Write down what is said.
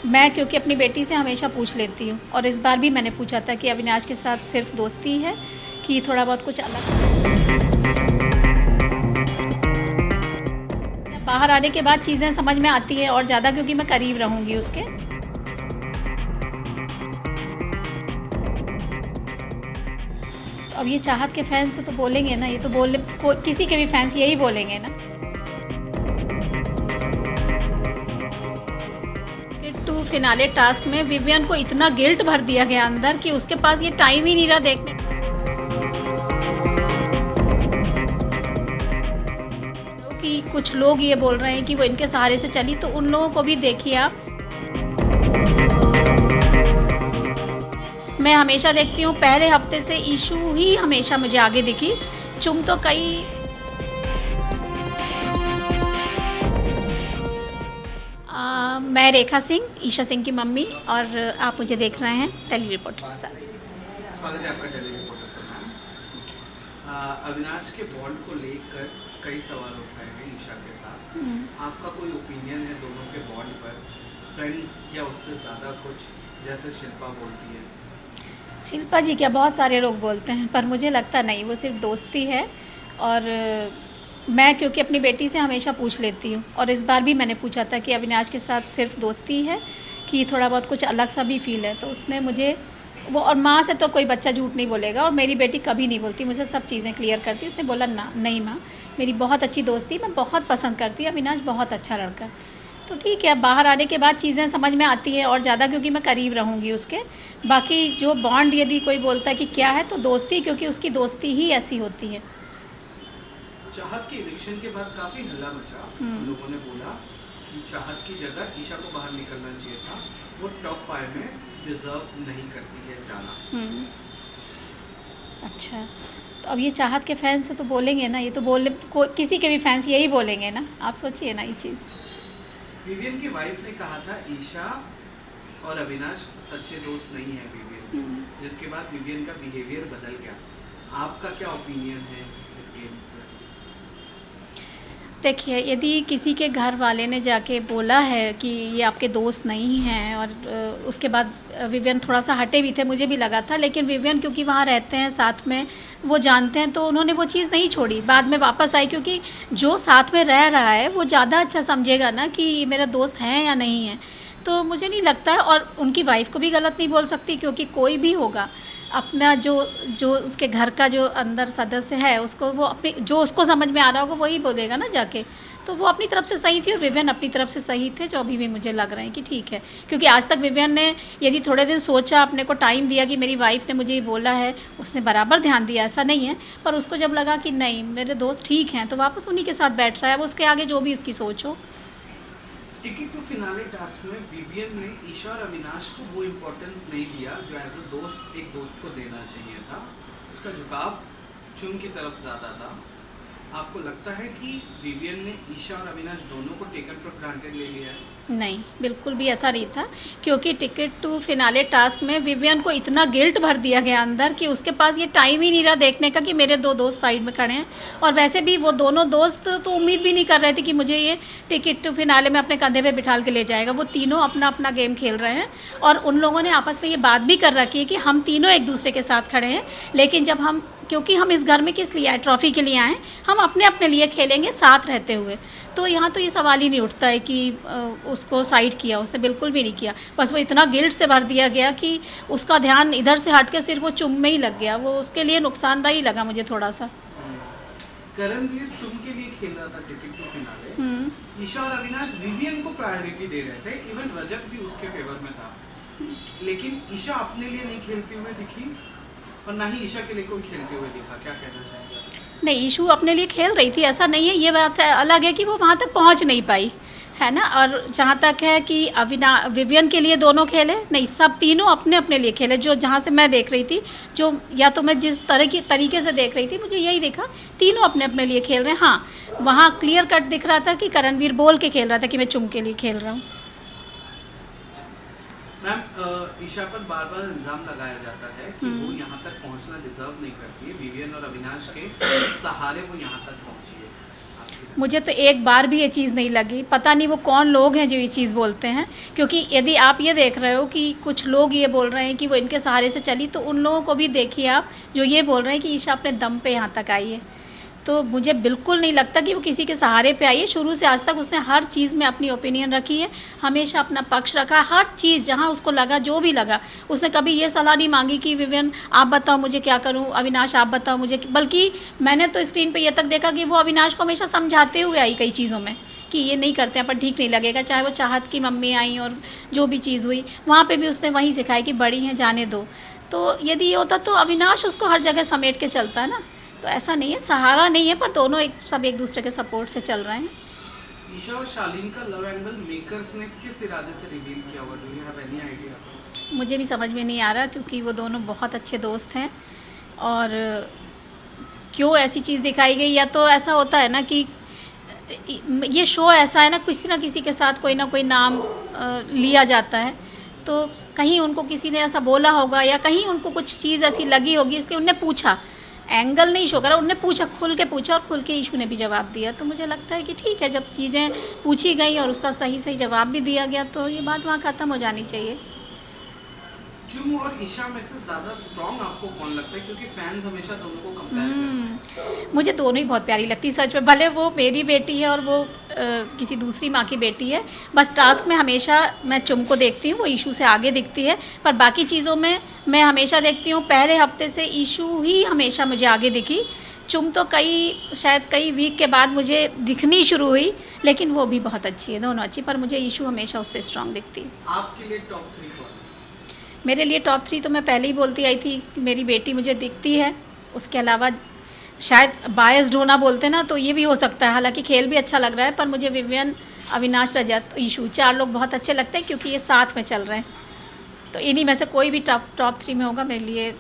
मैं क्योंकि अपनी बेटी से हमेशा पूछ लेती हूँ और इस बार भी मैंने पूछा था कि अविनाश के साथ सिर्फ दोस्ती है कि थोड़ा बहुत कुछ अलग। बाहर आने के बाद चीज़ें समझ में आती है और ज़्यादा क्योंकि मैं करीब रहूँगी उसके। तो अब ये चाहत के फैंस तो बोलेंगे ना, ये तो किसी के भी फैंस यही बोलेंगे ना। टू फिनाले टास्क में विवियन को इतना गिल्ट भर दिया गया अंदर कि उसके पास ये टाइम ही नहीं रहा देखने का। कि कुछ लोग ये बोल रहे हैं कि वो इनके सहारे से चली, तो उन लोगों को भी देखिए आप। मैं हमेशा देखती हूँ, पहले हफ्ते से ईशू ही हमेशा मुझे आगे दिखी। चुम तो कई मैं रेखा सिंह, ईशा सिंह की मम्मी, और आप मुझे देख रहे हैं टेली रिपोर्टर के साथ। स्वागत है आपका टेली रिपोर्टर के साथ। अविनाश के बॉन्ड को लेकर कई सवाल उठाए हैं ईशा के साथ। आपका कोई ओपिनियन है दोनों के बॉन्ड पर? फ्रेंड्स या उससे ज़्यादा कुछ, जैसे शिल्पा बोलती है? शिल्पा जी क्या, बहुत सारे लोग बोलते हैं, पर मुझे लगता नहीं, वो सिर्फ दोस्ती है। और मैं क्योंकि अपनी बेटी से हमेशा पूछ लेती हूँ और इस बार भी मैंने पूछा था कि अविनाश के साथ सिर्फ दोस्ती है कि थोड़ा बहुत कुछ अलग सा भी फील है, तो उसने मुझे वो, और माँ से तो कोई बच्चा झूठ नहीं बोलेगा, और मेरी बेटी कभी नहीं बोलती, मुझे सब चीज़ें क्लियर करती। उसने बोला ना, नहीं माँ, मेरी बहुत अच्छी दोस्ती, मैं बहुत पसंद करती हूँ, अविनाश बहुत अच्छा लड़का है। तो ठीक है, अब बाहर आने के बाद चीज़ें समझ में आती है और ज़्यादा क्योंकि मैं करीब रहूँगी उसके। बाकी जो बॉन्ड यदि कोई बोलता है कि क्या है, तो दोस्ती, क्योंकि उसकी दोस्ती ही ऐसी होती है। चाहत के इलेक्शन के बाद काफी हल्ला मचा। लोगों ने बोला कि चाहत की जगह ईशा को बाहर निकलना चाहिए था, वो टॉप 5 में डिजर्व नहीं करती है जाना। अच्छा, तो अब ये चाहत के फैंस तो बोलेंगे ना, ये तो किसी के भी फैंस यही बोलेंगे ना, आप सोचिए ना ये चीज़। विवियन की वाइफ ने कहा था ईशा और अविनाश सच्चे दोस्त नहीं है विवियन, जिसके बाद विवियन का बिहेवियर बदल गया। आपका क्या ओपिनियन है इस गेम पर? देखिए, यदि किसी के घर वाले ने जाके बोला है कि ये आपके दोस्त नहीं हैं, और उसके बाद विवियन थोड़ा सा हटे भी थे, मुझे भी लगा था, लेकिन विवियन क्योंकि वहाँ रहते हैं साथ में, वो जानते हैं, तो उन्होंने वो चीज़ नहीं छोड़ी, बाद में वापस आई, क्योंकि जो साथ में रह रहा है वो ज़्यादा अच्छा समझेगा ना कि ये मेरा दोस्त है या नहीं है। तो मुझे नहीं लगता है, और उनकी वाइफ़ को भी गलत नहीं बोल सकती, क्योंकि कोई भी होगा अपना जो जो उसके घर का जो अंदर सदस्य है, उसको वो अपनी, जो उसको समझ में आ रहा होगा वही बोलेगा ना जाके। तो वो अपनी तरफ से सही थी और विवियन अपनी तरफ से सही थे, जो अभी भी मुझे लग रहे हैं कि ठीक है, क्योंकि आज तक विवियन ने यदि थोड़े दिन सोचा, अपने को टाइम दिया कि मेरी वाइफ़ ने मुझे ये बोला है, उसने बराबर ध्यान दिया, ऐसा नहीं है, पर उसको जब लगा कि नहीं मेरे दोस्त ठीक हैं, तो वापस उन्हीं के साथ बैठ रहा है, वो उसके आगे जो भी उसकी सोच हो। टिकट टू फिनाले टास्क में विवियन ने ईशा और अविनाश को वो इम्पोर्टेंस नहीं दिया जो एज अ दोस्त एक दोस्त को देना चाहिए था। उसका झुकाव चुन की तरफ ज़्यादा था। आपको लगता है कि विवियन ने ईशा और अविनाश दोनों को टेकन फॉर ग्रांटेड ले लिया है? नहीं, बिल्कुल भी ऐसा नहीं था, क्योंकि टिकट टू फिनाले टास्क में विवियन को इतना गिल्ट भर दिया गया अंदर कि उसके पास ये टाइम ही नहीं रहा देखने का कि मेरे दो दोस्त साइड में खड़े हैं। और वैसे भी वो दोनों दोस्त तो उम्मीद भी नहीं कर रहे थे कि मुझे ये टिकट टू फिनाले में अपने कंधे पे बिठाल के ले जाएगा। वो तीनों अपना अपना गेम खेल रहे हैं, और उन लोगों ने आपस में ये बात भी कर रखी है कि हम तीनों एक दूसरे के साथ खड़े हैं, लेकिन जब हम, क्योंकि हम इस घर में किस लिए आए, ट्रॉफ़ी के लिए आए, हम अपने अपने लिए खेलेंगे साथ रहते हुए। तो यहाँ तो ये सवाल ही नहीं उठता है कि उसको साइड किया, उसने बिल्कुल भी नहीं किया, बस वो इतना गिल्ट से भर दिया गया कि उसका ध्यान इधर से हट के सिर्फ वो चुम में ही लग गया। वो उसके लिए नुकसानदायी लगा मुझे थोड़ा सा। करणवीर चुम के लिए खेल रहा था टिकट टू फिनाले। ईशा और अविनाश विवियन को प्रायोरिटी दे रहे थे, इवन रजत भी उसके फेवर में था, लेकिन ईशा अपने लिए नहीं खेलती हुए दिखी और ना ही ईशा के लिए कोई खेलते हुए दिखा। क्या कहना चाहेंगे? नहीं, ईशू अपने लिए खेल रही थी, ऐसा नहीं है, ये बात है, अलग है कि वो वहाँ तक पहुँच नहीं पाई है ना। और जहाँ तक है कि विवियन के लिए दोनों खेले, नहीं, सब तीनों अपने अपने लिए खेले। जो जहाँ से मैं देख रही थी, जो या तो मैं जिस तरीके से देख रही थी, मुझे यही दिखा, तीनों अपने अपने लिए खेल रहे हैं। हाँ, वहाँ क्लियर कट दिख रहा था कि करणवीर बोल के खेल रहा था कि मैं चुम के लिए खेल रहा हूँ। मैम, ईशा पर बार बार इल्जाम लगाया जाता है कि वो यहाँ तक पहुँचना डिजर्व नहीं करती है, विवियन और अविनाश के सहारे वो यहाँ तक पहुँची है। आपकी? मुझे तो एक बार भी ये चीज़ नहीं लगी, पता नहीं वो कौन लोग हैं जो ये चीज़ बोलते हैं, क्योंकि यदि आप ये देख रहे हो कि कुछ लोग ये बोल रहे हैं कि वो इनके सहारे से चली, तो उन लोगों को भी देखिए आप जो ये बोल रहे हैं कि ईशा अपने दम पे यहाँ तक आई है। तो मुझे बिल्कुल नहीं लगता कि वो किसी के सहारे पे आई है। शुरू से आज तक उसने हर चीज़ में अपनी ओपिनियन रखी है, हमेशा अपना पक्ष रखा, हर चीज़ जहाँ उसको लगा, जो भी लगा, उसने कभी ये सलाह नहीं मांगी कि विवियन आप बताओ मुझे क्या करूँ, अविनाश आप बताओ मुझे, बल्कि मैंने तो स्क्रीन पे ये तक देखा कि वो अविनाश को हमेशा समझाते हुए आई कई चीज़ों में कि ये नहीं करते हैं पर ठीक नहीं लगेगा। चाहे वो चाहत की मम्मी आई और जो भी चीज़ हुई, वहाँ पे भी उसने वही सिखाई कि बड़ी हैं जाने दो। तो यदि ये होता तो अविनाश उसको हर जगह समेट के चलता है ना। तो ऐसा नहीं है, सहारा नहीं है, पर दोनों सब एक दूसरे के सपोर्ट से चल रहे हैं। ईशा और शालीन का लव एंगल मेकर्स ने किस इरादे से रिवील किया हुआ? Do you have any idea? मुझे भी समझ में नहीं आ रहा, क्योंकि वो दोनों बहुत अच्छे दोस्त हैं और क्यों ऐसी चीज़ दिखाई गई। या तो ऐसा होता है ना कि ये शो ऐसा है ना किसी के साथ कोई ना कोई नाम लिया जाता है, तो कहीं उनको किसी ने ऐसा बोला होगा या कहीं उनको कुछ चीज़ ऐसी लगी होगी, इसलिए उनने पूछा। एंगल नहीं शो करा, उनने पूछा, खुल के पूछा और खुल के ईशू ने भी जवाब दिया। तो मुझे लगता है कि ठीक है, जब चीज़ें पूछी गई और उसका सही सही जवाब भी दिया गया तो ये बात वहाँ ख़त्म हो जानी चाहिए। जुम और ईशा में से ज़्यादा स्ट्रॉन्ग आपको कौन लगता है? क्योंकि फैंस हमेशा दोनों को कंपेयर करते हैं। मुझे दोनों ही बहुत प्यारी लगती है सच में, भले वो मेरी बेटी है और वो किसी दूसरी माँ की बेटी है। बस टास्क में हमेशा मैं चुम को देखती हूँ, वो ईशू से आगे दिखती है, पर बाकी चीज़ों में मैं हमेशा देखती हूँ। पहले हफ्ते से ईशू ही हमेशा मुझे आगे दिखी, चुम तो शायद कई वीक के बाद मुझे दिखनी शुरू हुई, लेकिन वो भी बहुत अच्छी है, दोनों अच्छी, पर मुझे ईशू हमेशा उससे स्ट्रॉन्ग दिखती है। आपके लिए टॉप 3 कौन है? मेरे लिए टॉप 3 तो मैं पहले ही बोलती आई थी कि मेरी बेटी मुझे दिखती है। उसके अलावा शायद बायस्ड होना बोलते ना, तो ये भी हो सकता है, हालांकि खेल भी अच्छा लग रहा है, पर मुझे विवियन, अविनाश, रजत, ईशू 4 लोग बहुत अच्छे लगते हैं क्योंकि ये साथ में चल रहे हैं। तो इन्हीं में से कोई भी टॉप 3 में होगा मेरे लिए